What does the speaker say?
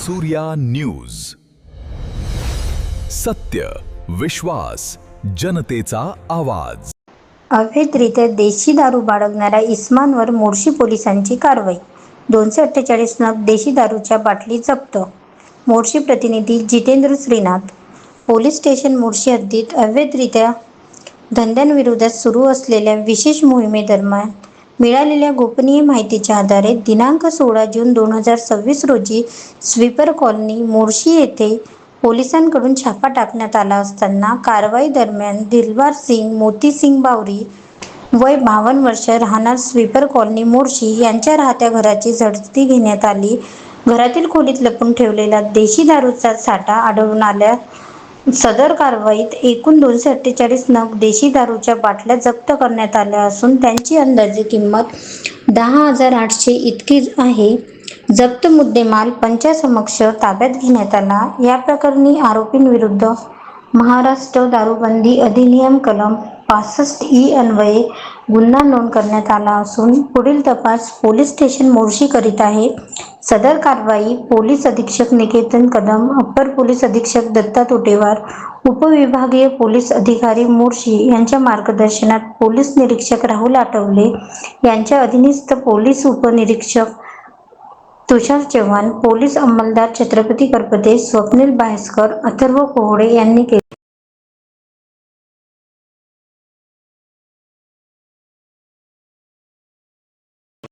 Surya news. सत्य, विश्वास, जनतेचा आवाज. अवैधरित्या देशी दारू बाळगणाऱ्या इस्मांवर मोर्शी पोलिसांची कारवाई. 248 नग देशी दारूच्या बाटली जप्त. मोर्शी प्रतिनिधी जितेंद्र श्रीनाथ. पोलीस स्टेशन मोर्शी हद्दीत अवैधरित्या धंद्यांविरोधात सुरू असलेल्या विशेष मोहिमेदरम्यान मिळालेल्या गोपनीय माहितीच्या आधारे दिनांक 16 जून 2026 रोजी स्वीपर कॉलनी मोर्शी येथे पोलिसांकडून छापा टाकण्यात आला असताना कारवाई दरम्यान दिलबार सिंग मोतीसिंग बावरी वय 52 वर्ष राहणार स्वीपर कॉलनी मोर्शी यांच्या राहत्या घराची झडती घेण्यात आली. घरातील खोलीत लपून ठेवलेला देशी दारूचा साठा आढळून आल्या. सदर कारवाईत एकूण 248 नग देशी दारूच्या बाटल्या जप्त करण्यात आल्या असून त्यांची अंदाजे किंमत 10,800 इतकी आहे. जप्त मुद्देमाल पंचासमक्ष ताब्यात घेण्यात आला. या प्रकरणी आरोपींविरुद्ध महाराष्ट्र दारूबंदी अधिनियम कलम 65 अन्वये गुन्हा नोंद करण्यात आला असून पुढील तपास पोलीस स्टेशन मोर्शी करीत आहे. सदर कारवाई पोलीस अधीक्षक निकेतन कदम, अप्पर पोलीस अधीक्षक दत्ता तोटेवार, उपविभागीय पोलीस अधिकारी मोर्शी यांच्या मार्गदर्शनात पोलीस निरीक्षक राहुल आठवले यांच्या अधीनस्थ पोलीस उपनिरीक्षक तुषार चव्हाण, पोलीस अंमलदार छत्रपती करपते, स्वप्नील बाहेस्कर, अथर्व कोहड़े यांनी केले.